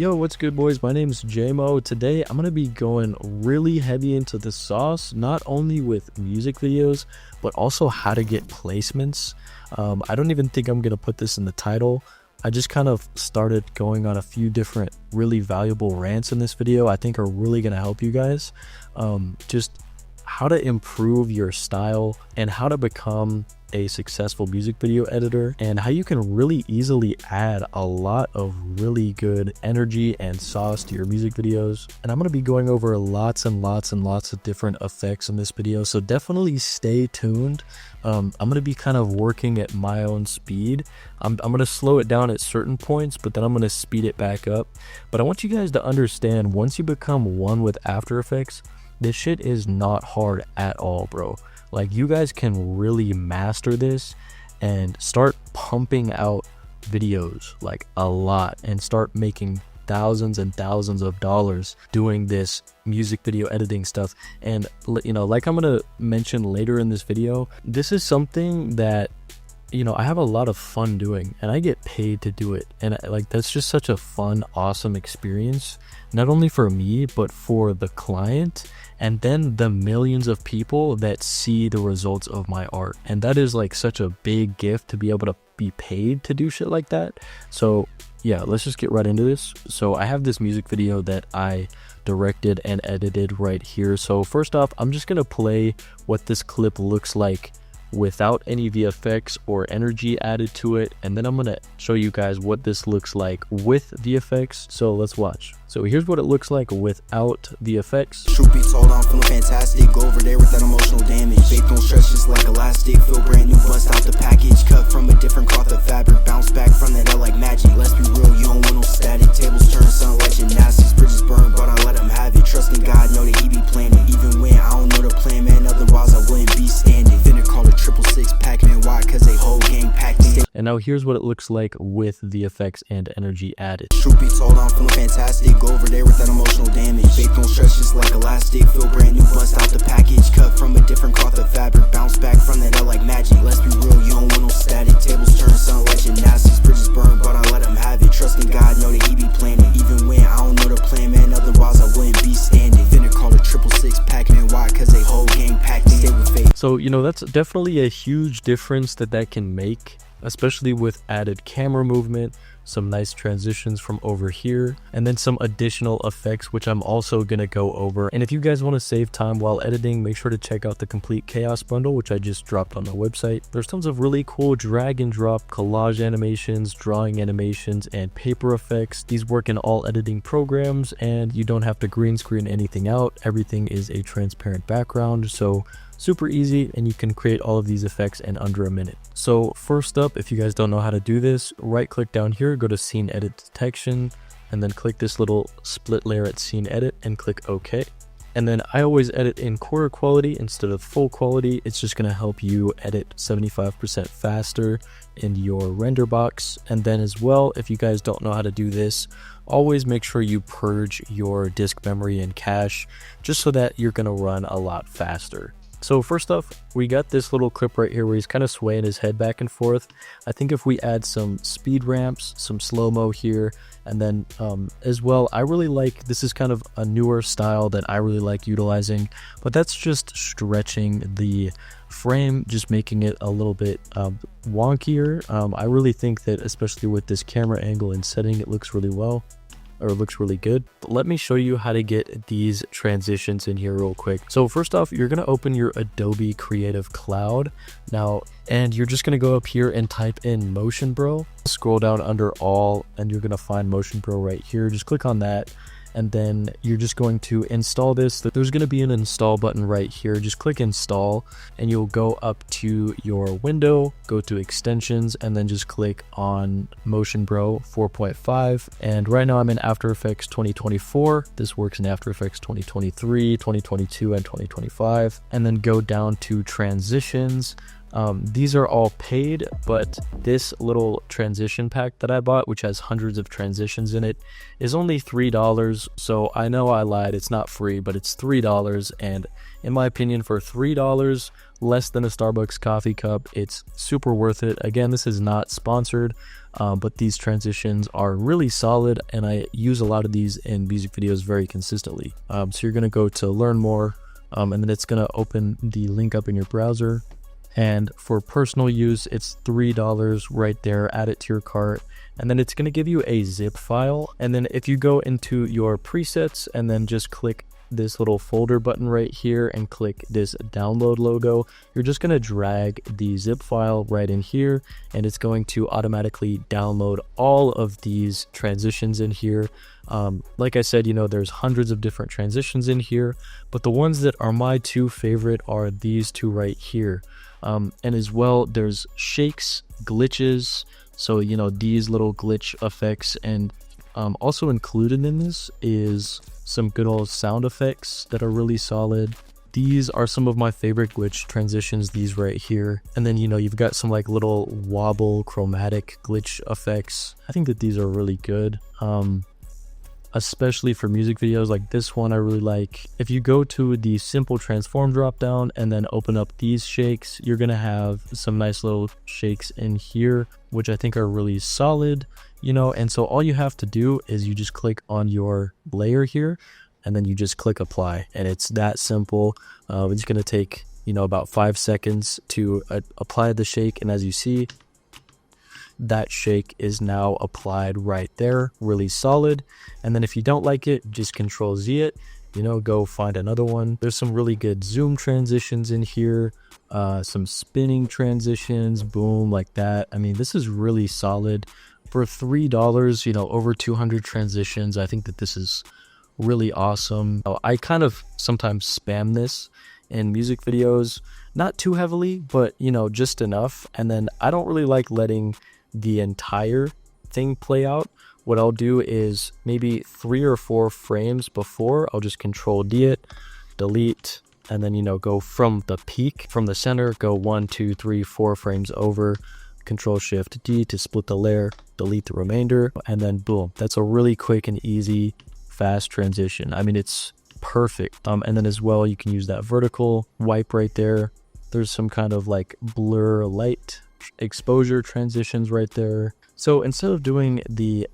Yo, what's good, boys? My name's Jamo. Today I'm gonna be going really heavy into the sauce, not only with music videos but also how to get placements. I don't even think I'm gonna put this in the title. I just kind of started going on a few different really valuable rants in this video I think are really gonna help you guys. Just how to improve your style and how to become a successful music video editor, and how you can really easily add a lot of really good energy and sauce to your music videos. And I'm going to be going over lots and lots of different effects in this video, so definitely stay tuned. I'm going to be kind of working at my own speed. I'm going to slow it down at certain points, but then I'm going to speed it back up. But I want you guys to understand, once you become one with After Effects, this shit is not hard at all, bro. Like, you guys can really master this and start pumping out videos like a lot and start making thousands and thousands of dollars doing this music video editing stuff. And you know, like I'm gonna mention later in this video, this is something that, you know, I have a lot of fun doing and I get paid to do it. And like, that's just such a fun, awesome experience, not only for me, but for the client, and then the millions of people that see the results of my art. And that is like such a big gift to be able to be paid to do shit like that. So yeah, let's just get right into this. So I have this music video that I directed and edited right here. So first off, I'm just gonna play what this clip looks like without any VFX or energy added to it, and then I'm gonna show you guys what this looks like with VFX. So let's watch. So here's what it looks like without VFX. Truth be told, I'm feeling fantastic. Go over there with that emotional damage. Faith don't stretch just like elastic. Feel brand new, bust out the package. Cut from a different cloth of fabric. Bounce back from that L like magic. Let's be real, you don't want no static. Tables turn, sunlight, gymnastics. Bridges burn, but I let him have it. Trusting God, know that he be planning. Even when I don't know the plan, man, otherwise I wouldn't be standing. Finna call a 666 pack, man, why? Cause they whole gang packed in. And now here's what it looks like with VFX and energy added. Truth be told, I'm feeling fantastic. Go over there with that emotional damage. Faith don't stretch just like elastic. Feel brand new, bust out the package. Cut from a different cloth of fabric. Bounce back from that L like magic. Let's be real, you don't want no static. Tables turn, sunlight, gymnastics. Bridges burn, but I let him have it. Trusting God, know that he be planning. Even when I don't know the plan, man, otherwise I wouldn't be standing. Finna call a 666 pack, man, why? Cause they whole gang packed in. Stay with faith. So, you know, that's definitely a huge difference that can make, especially with added camera movement, some nice transitions from over here, and then some additional effects, which I'm also gonna go over. And if you guys want to save time while editing, make sure to check out the complete chaos bundle, which I just dropped on the website. There's tons of really cool drag and drop collage animations, drawing animations, and paper effects. These work in all editing programs, and you don't have to green screen anything out. Everything is a transparent background, so super easy, and you can create all of these effects in under a minute. So first up, if you guys don't know how to do this, right click down here, go to scene edit detection, and then click this little split layer at scene edit and click OK. And then I always edit in quarter quality instead of full quality. It's just gonna help you edit 75% faster in your render box. And then as well, if you guys don't know how to do this, always make sure you purge your disk memory and cache, just so that you're gonna run a lot faster. So first off, we got this little clip right here where he's kind of swaying his head back and forth. I think if we add some speed ramps, some slow-mo here, and then as well, I really like, this is kind of a newer style that I really like utilizing, but that's just stretching the frame, just making it a little bit wonkier. I really think that, especially with this camera angle and setting, it looks really well. Or looks really good. But let me show you how to get these transitions in here real quick. So first off, you're gonna open your Adobe Creative Cloud now, and you're just gonna go up here and type in Motion Bro. Scroll down under all, and you're gonna find Motion Bro right here. Just click on that, and then you're just going to install this. There's going to be an install button right here. Just click install, and you'll go up to your window, go to extensions, and then just click on Motion Bro 4.5. And right now I'm in After Effects 2024. This works in After Effects 2023, 2022, and 2025. And then go down to transitions. These are all paid, but this little transition pack that I bought, which has hundreds of transitions in it, is only $3. So I know I lied, it's not free, but it's $3, and in my opinion, for $3 less than a Starbucks coffee cup. It's super worth it. Again, this is not sponsored, but these transitions are really solid, and I use a lot of these in music videos very consistently. So you're going to go to learn more, and then it's going to open the link up in your browser. And for personal use, it's $3 right there. Add it to your cart, and then it's going to give you a zip file. And then if you go into your presets and then just click this little folder button right here and click this download logo, you're just going to drag the zip file right in here, and it's going to automatically download all of these transitions in here. Like I said, you know, there's hundreds of different transitions in here, but the ones that are my two favorite are these two right here. And as well, there's shakes, glitches, so you know, these little glitch effects, and also included in this is some good old sound effects that are really solid. These are some of my favorite glitch transitions, these right here. And then, you know, you've got some like little wobble chromatic glitch effects. I think that these are really good, especially for music videos. Like this one I really like. If you go to the simple transform drop down and then open up these shakes, you're gonna have some nice little shakes in here, which I think are really solid, you know. And so all you have to do is you just click on your layer here, and then you just click apply, and it's that simple. It's gonna take, you know, about 5 seconds to apply the shake, and as you see, that shake is now applied right there, really solid. And then if you don't like it, just Control Z it, you know, go find another one. There's some really good zoom transitions in here, some spinning transitions, boom, like that. I mean, this is really solid for $3, you know, over 200 transitions. I think that this is really awesome. I kind of sometimes spam this in music videos, not too heavily, but you know, just enough. And then I don't really like letting the entire thing play out. What I'll do is maybe 3 or 4 frames before, I'll just Control D it, delete, and then, you know, go from the peak, from the center, go 1, 2, 3, 4 frames over, Control Shift D to split the layer, delete the remainder, and then boom. That's a really quick and easy, fast transition. I mean, it's perfect. And then as well, you can use that vertical wipe right there. There's some kind of like blur light exposure transitions right there. So instead of doing the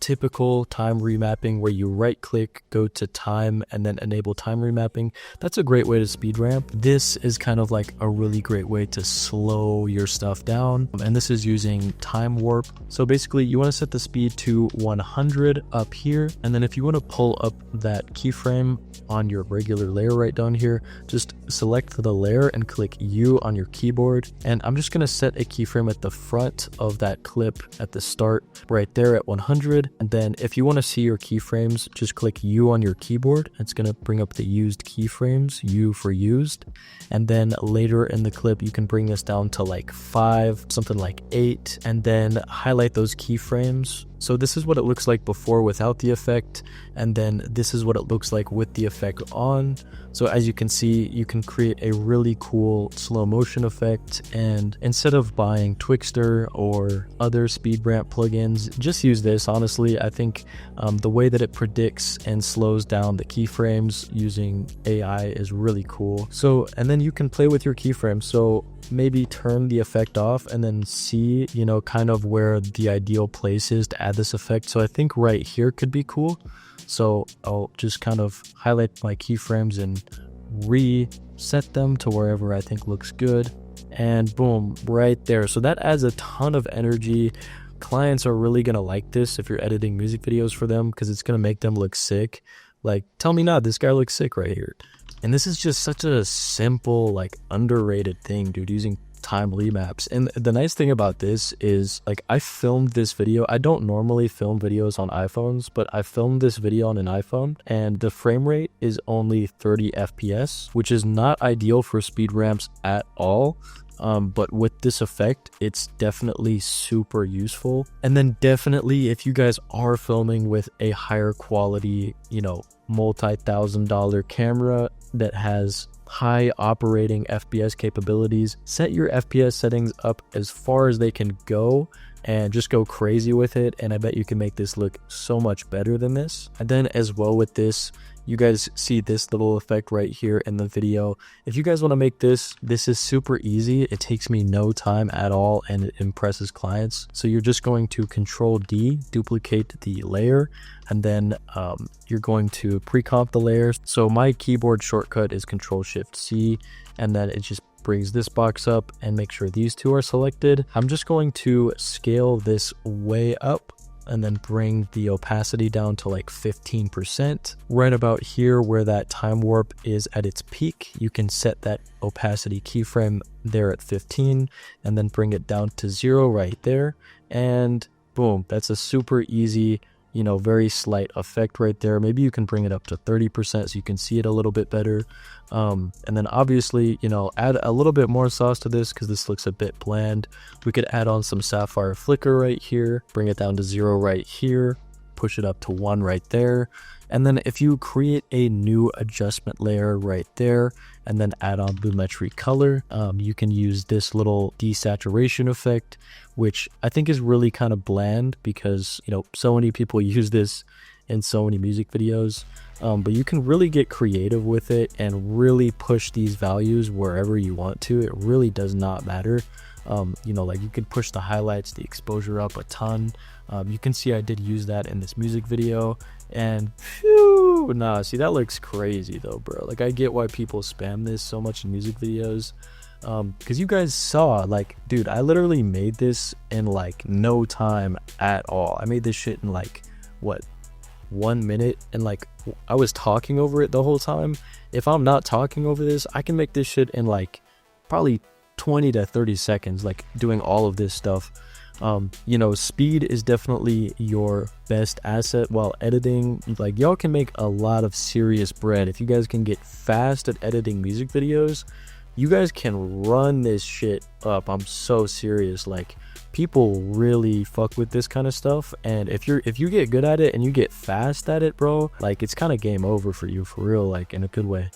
typical time remapping where you right click, go to time, and then enable time remapping, that's a great way to speed ramp. This is kind of like a really great way to slow your stuff down, and this is using time warp. So basically you want to set the speed to 100 up here, and then if you want to pull up that keyframe on your regular layer right down here, just select the layer and click U on your keyboard. And I'm just going to set a keyframe at the front of that clip at the start right there at 100. And then if you want to see your keyframes, just click U on your keyboard. It's going to bring up the used keyframes, U for used. And then later in the clip, you can bring this down to like 5, something like 8, and then highlight those keyframes. So this is what it looks like before without the effect, and then this is what it looks like with the effect on. So as you can see, you can create a really cool slow motion effect, and instead of buying Twixtor or other speed ramp plugins, just use this. Honestly, I think the way that it predicts and slows down the keyframes using AI is really cool. So, and then you can play with your keyframes. So maybe turn the effect off and then see, you know, kind of where the ideal place is to add this effect. So I think right here could be cool. So I'll just kind of highlight my keyframes and reset them to wherever I think looks good, and boom, right there. So that adds a ton of energy. Clients are really gonna like this if you're editing music videos for them, because it's gonna make them look sick. Like, tell me not, this guy looks sick right here. And this is just such a simple, like, underrated thing, dude, using time remaps. And the nice thing about this is, like, I filmed this video. I don't normally film videos on iPhones, but I filmed this video on an iPhone, and the frame rate is only 30 FPS, which is not ideal for speed ramps at all. But with this effect, it's definitely super useful. And then definitely, if you guys are filming with a higher quality, you know, multi-$1,000 camera that has high operating FPS capabilities, set your FPS settings up as far as they can go, and just go crazy with it, and I bet you can make this look so much better than this. And then as well with this, you guys see this little effect right here in the video. If you guys want to make this is super easy. It takes me no time at all, and it impresses clients. So you're just going to Control D, duplicate the layer, and then you're going to pre-comp the layers. So my keyboard shortcut is Control Shift C, and then it just brings this box up and make sure these two are selected. I'm just going to scale this way up and then bring the opacity down to like 15%. Right about here where that time warp is at its peak, you can set that opacity keyframe there at 15 and then bring it down to 0 right there. And boom, that's a super easy, you know, very slight effect right there. Maybe you can bring it up to 30% so you can see it a little bit better. And then obviously, you know, add a little bit more sauce to this because this looks a bit bland. We could add on some sapphire flicker right here, bring it down to 0 right here, push it up to 1 right there. And then if you create a new adjustment layer right there and then add on Lumetri color, you can use this little desaturation effect, which I think is really kind of bland because, you know, so many people use this in so many music videos. But you can really get creative with it and really push these values wherever you want to. It really does not matter. You know, like you can push the highlights, the exposure up a ton. You can see I did use that in this music video, and phew, nah, see that looks crazy though, bro. Like I get why people spam this so much in music videos, because you guys saw, like, dude, I literally made this in like no time at all. I made this shit in like what, 1 minute, and like I was talking over it the whole time. If I'm not talking over this, I can make this shit in like probably 20 to 30 seconds, like doing all of this stuff. You know, speed is definitely your best asset while editing. Like y'all can make a lot of serious bread if you guys can get fast at editing music videos. You guys can run this shit up. I'm so serious. Like people really fuck with this kind of stuff, and if you get good at it and you get fast at it, bro, like it's kind of game over for you, for real, like in a good way.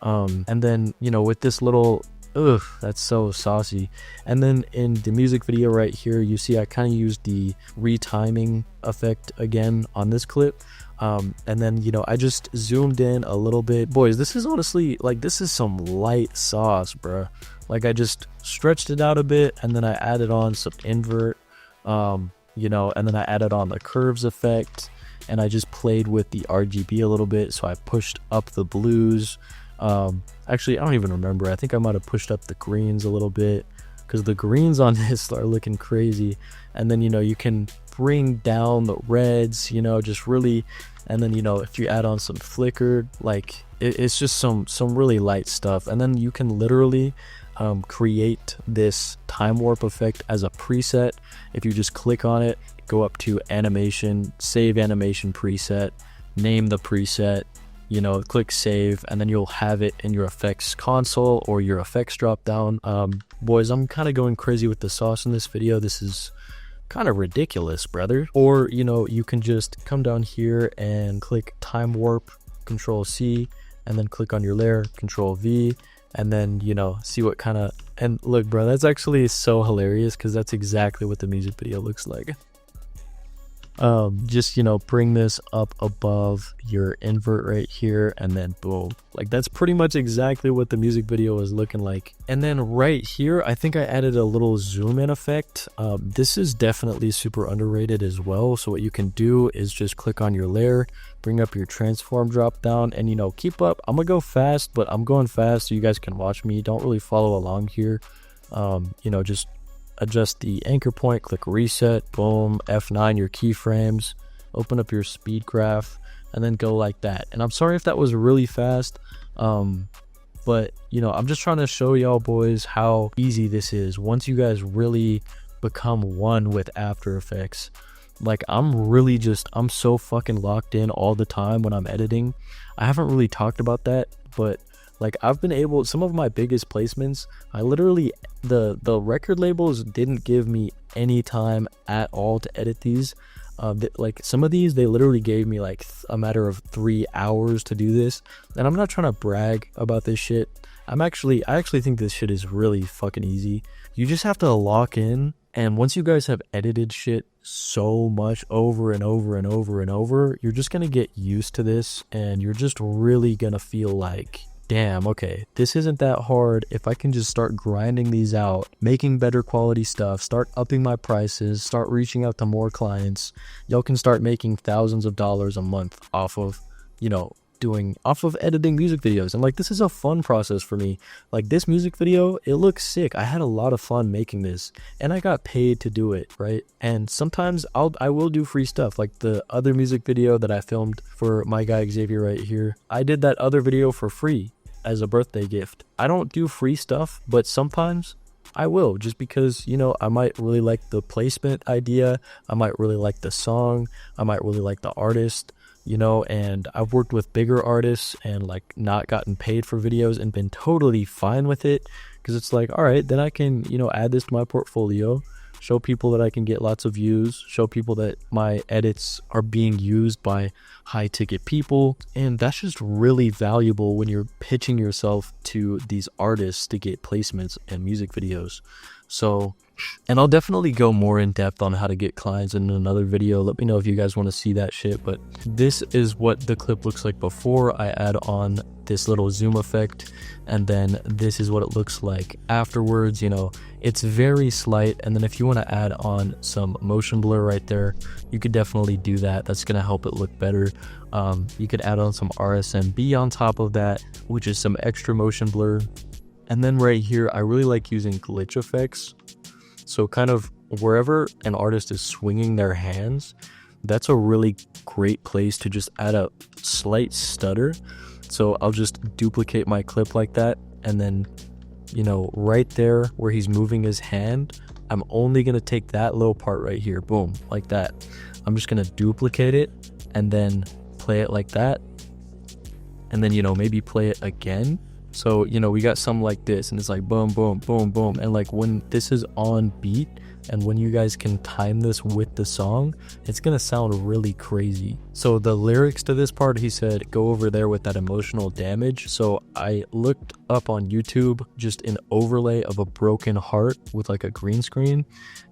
And then, you know, with this little, ugh, that's so saucy. And then in the music video right here, you see I kind of used the retiming effect again on this clip. And then, you know, I just zoomed in a little bit. Boys, this is honestly, like, this is some light sauce, bruh. Like I just stretched it out a bit, and then I added on some invert, you know, and then I added on the curves effect, and I just played with the RGB a little bit. So I pushed up the blues. Actually, I don't even remember. I think I might have pushed up the greens a little bit because the greens on this are looking crazy. And then, you know, you can bring down the reds, you know, just really. And then, you know, if you add on some flicker, like it's just some really light stuff. And then you can literally create this time warp effect as a preset. If you just click on it, go up to animation, save animation preset, name the preset, you know, click save, and then you'll have it in your effects console or your effects drop down. Boys, I'm kind of going crazy with the sauce in this video. This is kind of ridiculous, brother. Or, you know, you can just come down here and click time warp, Control C, and then click on your layer, Control V, and then, you know, see what kind of, and look, bro, that's actually so hilarious because that's exactly what the music video looks like. Just, you know, bring this up above your invert right here, and then boom, like that's pretty much exactly what the music video is looking like. And then right here, I think I added a little zoom in effect. This is definitely super underrated as well. So what you can do is just click on your layer, bring up your transform drop down, and, you know, keep up. I'm gonna go fast, but I'm going fast so you guys can watch me. Don't really follow along here. You know, just adjust the anchor point, click reset, boom, F9 your keyframes, open up your speed graph, and then go like that. And I'm sorry if that was really fast, but, you know, I'm just trying to show y'all boys how easy this is once you guys really become one with After Effects. Like I'm so fucking locked in all the time when I'm editing. I haven't really talked about that, but like I've been able, some of my biggest placements, I literally, the record labels didn't give me any time at all to edit these. Like some of these, they literally gave me like a matter of 3 hours to do this. And I'm not trying to brag about this shit. I actually think this shit is really fucking easy. You just have to lock in And once you guys have edited shit so much over and over and over and over, you're just gonna get used to this, and you're just really gonna feel like, damn, okay, this isn't that hard. If I can just start grinding these out, making better quality stuff, start upping my prices, start reaching out to more clients, y'all can start making thousands of dollars a month off of, you know, off of editing music videos. And like, this is a fun process for me. Like, this music video, it looks sick. I had a lot of fun making this, and I got paid to do it, right? And sometimes I will do free stuff, like the other music video that I filmed for my guy Xavier right here. I did that other video for free as a birthday gift. I don't do free stuff, but sometimes I will, just because, you know, I might really like the placement idea, I might really like the song, I might really like the artist, you know. And I've worked with bigger artists and like not gotten paid for videos and been totally fine with it, because it's like, all right, then I can, you know, add this to my portfolio, show people that I can get lots of views, show people that my edits are being used by high ticket people. And that's just really valuable when you're pitching yourself to these artists to get placements and music videos. So, and I'll definitely go more in depth on how to get clients in another video. Let me know if you guys want to see that shit. But this is what the clip looks like before I add on this little zoom effect, and then this is what it looks like afterwards. You know, it's very slight. And then if you want to add on some motion blur right there, you could definitely do that. That's going to help it look better. You could add on some RSMB on top of that, which is some extra motion blur. And then right here, I really like using glitch effects. So kind of wherever an artist is swinging their hands, that's a really great place to just add a slight stutter. So I'll just duplicate my clip like that, and then, you know, right there where he's moving his hand, I'm only going to take that little part right here, boom, like that. I'm just going to duplicate it and then play it like that, and then, you know, maybe play it again. So, you know, we got something like this, and it's like boom, boom, boom, boom. And like when this is on beat, and when you guys can time this with the song, it's gonna sound really crazy. So the lyrics to this part, he said, go over there with that emotional damage. So I looked up on YouTube just an overlay of a broken heart with like a green screen,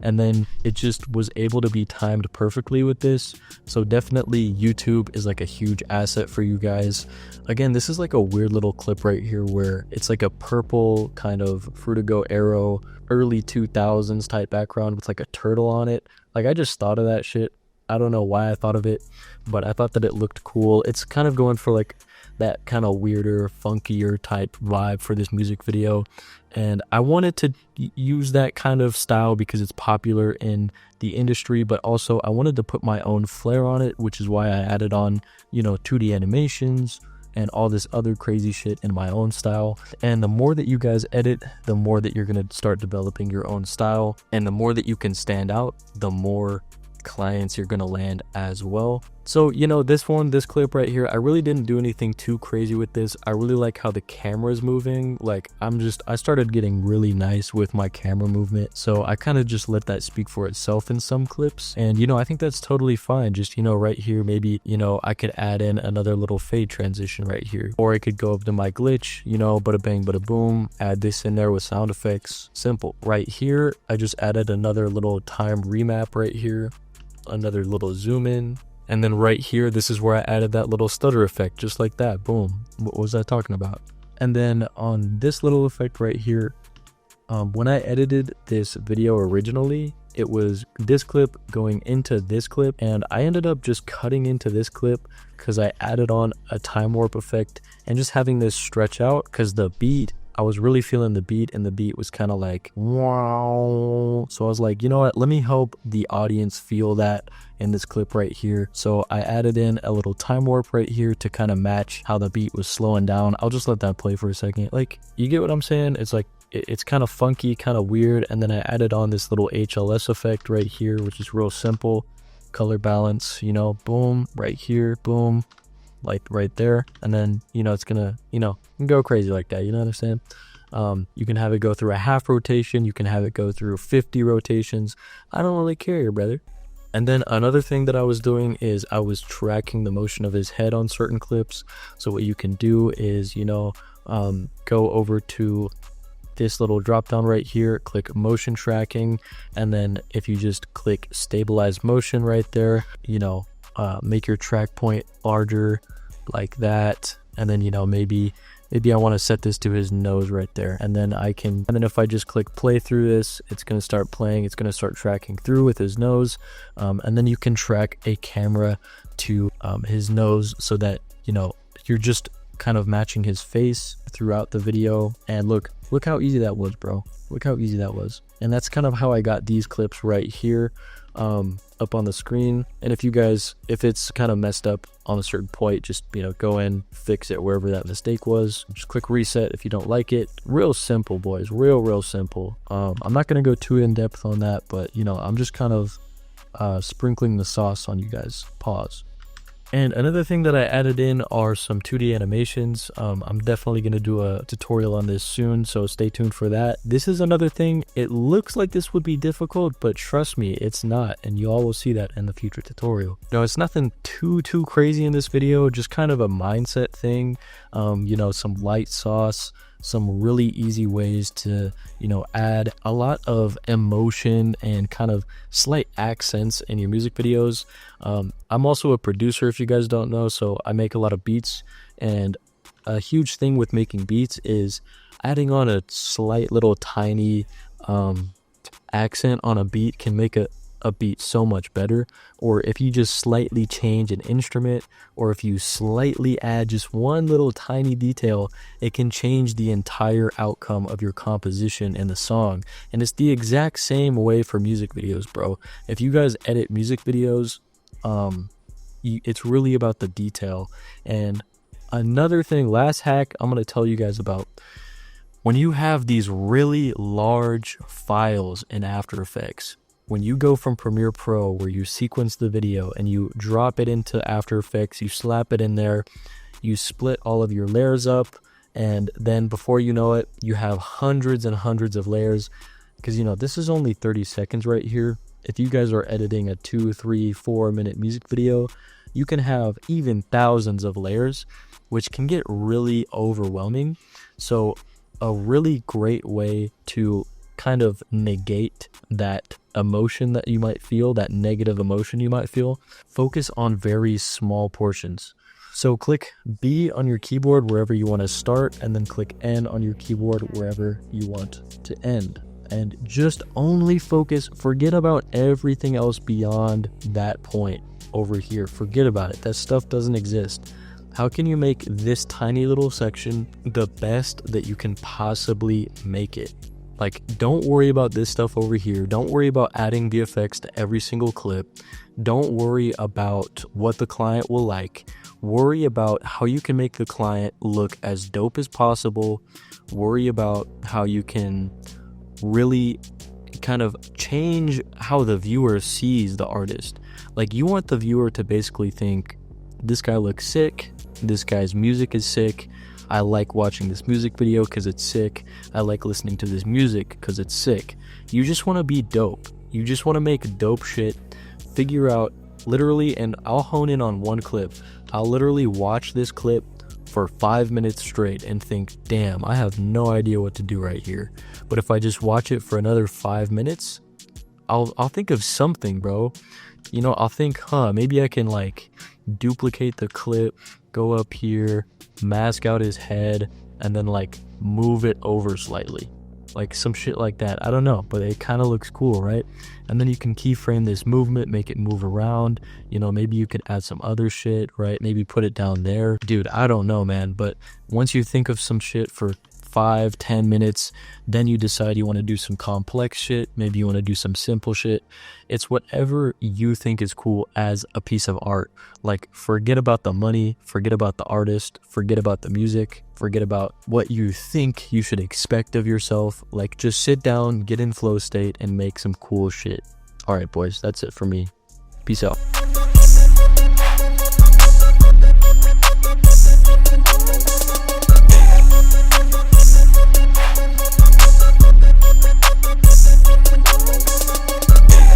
and then it just was able to be timed perfectly with this. So definitely YouTube is like a huge asset for you guys. Again, this is like a weird little clip right here where it's like a purple kind of Fruitigo Arrow early 2000s type background with like a turtle on it. Like, I just thought of that shit. I don't know why I thought of it, but I thought that it looked cool. It's kind of going for like that kind of weirder, funkier type vibe for this music video, and I wanted to use that kind of style because it's popular in the industry, but also I wanted to put my own flair on it, which is why I added on, you know, 2D animations and all this other crazy shit in my own style. And the more that you guys edit, the more that you're gonna start developing your own style, and the more that you can stand out, the more clients you're gonna land as well. So, you know, this clip right here, I really didn't do anything too crazy with this. I really like how the camera's moving. Like, I started getting really nice with my camera movement, so I kind of just let that speak for itself in some clips. And, you know, I think that's totally fine. Just, you know, right here, maybe, you know, I could add in another little fade transition right here, or I could go up to my glitch, you know, bada bang bada boom, add this in there with sound effects. Simple. Right here, I just added another little time remap right here, another little zoom in. And then right here, this is where I added that little stutter effect, just like that. Boom. What was I talking about? And then on this little effect right here, when I edited this video originally, it was this clip going into this clip, and I ended up just cutting into this clip because I added on a time warp effect and just having this stretch out, because the beat, I was really feeling the beat, and the beat was kind of like, wow. So I was like, you know what, let me help the audience feel that in this clip right here. So I added in a little time warp right here to kind of match how the beat was slowing down. I'll just let that play for a second. Like, you get what I'm saying? It's like, it's kind of funky, kind of weird. And then I added on this little HLS effect right here, which is real simple. Color balance, you know, boom, right here, boom, like right there. And then, you know, it's gonna, you know, go crazy like that, you know what I'm saying? You can have it go through a half rotation, you can have it go through 50 rotations. I don't really care, brother. And then another thing that I was doing is I was tracking the motion of his head on certain clips. So what you can do is, you know, go over to this little drop down right here, click motion tracking, and then if you just click stabilize motion right there, you know, make your track point larger like that, and then, you know, maybe I want to set this to his nose right there, and then if I just click play through this, it's going to start playing, it's going to start tracking through with his nose, and then you can track a camera to his nose so that, you know, you're just kind of matching his face throughout the video. And look how easy that was, bro. Look how easy that was. And that's kind of how I got these clips right here up on the screen. And if it's kind of messed up on a certain point, just, you know, go in, fix it wherever that mistake was, just click reset if you don't like it. Real simple, boys, real simple. I'm not going to go too in depth on that, but, you know, I'm just kind of sprinkling the sauce on you guys. Pause. And another thing that I added in are some 2D animations. I'm definitely going to do a tutorial on this soon, so stay tuned for that. This is another thing. It looks like this would be difficult, but trust me, it's not, and you all will see that in the future tutorial. No, it's nothing too crazy in this video, just kind of a mindset thing. You know, some light sauce, some really easy ways to, you know, add a lot of emotion and kind of slight accents in your music videos. I'm also a producer, if you guys don't know, so I make a lot of beats, and a huge thing with making beats is adding on a slight little tiny accent on a beat can make a beat so much better. Or if you just slightly change an instrument, or if you slightly add just one little tiny detail, it can change the entire outcome of your composition and the song. And it's the exact same way for music videos, bro. If you guys edit music videos, it's really about the detail. And another thing, last hack I'm going to tell you guys about: when you have these really large files in After Effects, when you go from Premiere Pro, where you sequence the video and you drop it into After Effects, you slap it in there, you split all of your layers up, and then before you know it, you have hundreds and hundreds of layers. Because, you know, this is only 30 seconds right here. If you guys are editing a 2, 3, 4 minute music video, you can have even thousands of layers, which can get really overwhelming. So a really great way to kind of negate that emotion that you might feel, that negative emotion you might feel, focus on very small portions. So click B on your keyboard wherever you want to start, and then click N on your keyboard wherever you want to end. And just only focus, forget about everything else beyond that point over here. Forget about it. That stuff doesn't exist. How can you make this tiny little section the best that you can possibly make it? Like, don't worry about this stuff over here. Don't worry about adding VFX to every single clip. Don't worry about what the client will like. Worry about how you can make the client look as dope as possible. Worry about how you can really kind of change how the viewer sees the artist. Like, you want the viewer to basically think, this guy looks sick, this guy's music is sick, I like watching this music video because it's sick, I like listening to this music because it's sick. You just want to be dope. You just want to make dope shit. Figure out literally, and I'll hone in on one clip. I'll literally watch this clip for 5 minutes straight and think, damn, I have no idea what to do right here. But if I just watch it for another 5 minutes, I'll think of something, bro. You know, I'll think, maybe I can like duplicate the clip, go up here, mask out his head, and then like move it over slightly. Like some shit like that. I don't know, but it kind of looks cool, right? And then you can keyframe this movement, make it move around. You know, maybe you could add some other shit, right? Maybe put it down there. Dude, I don't know, man. But once you think of some shit for 5-10 minutes, then you decide you want to do some complex shit, maybe you want to do some simple shit. It's whatever you think is cool as a piece of art. Like, forget about the money, forget about the artist, forget about the music, forget about what you think you should expect of yourself. Like, just sit down, get in flow state, and make some cool shit. All right, boys, that's it for me. Peace out.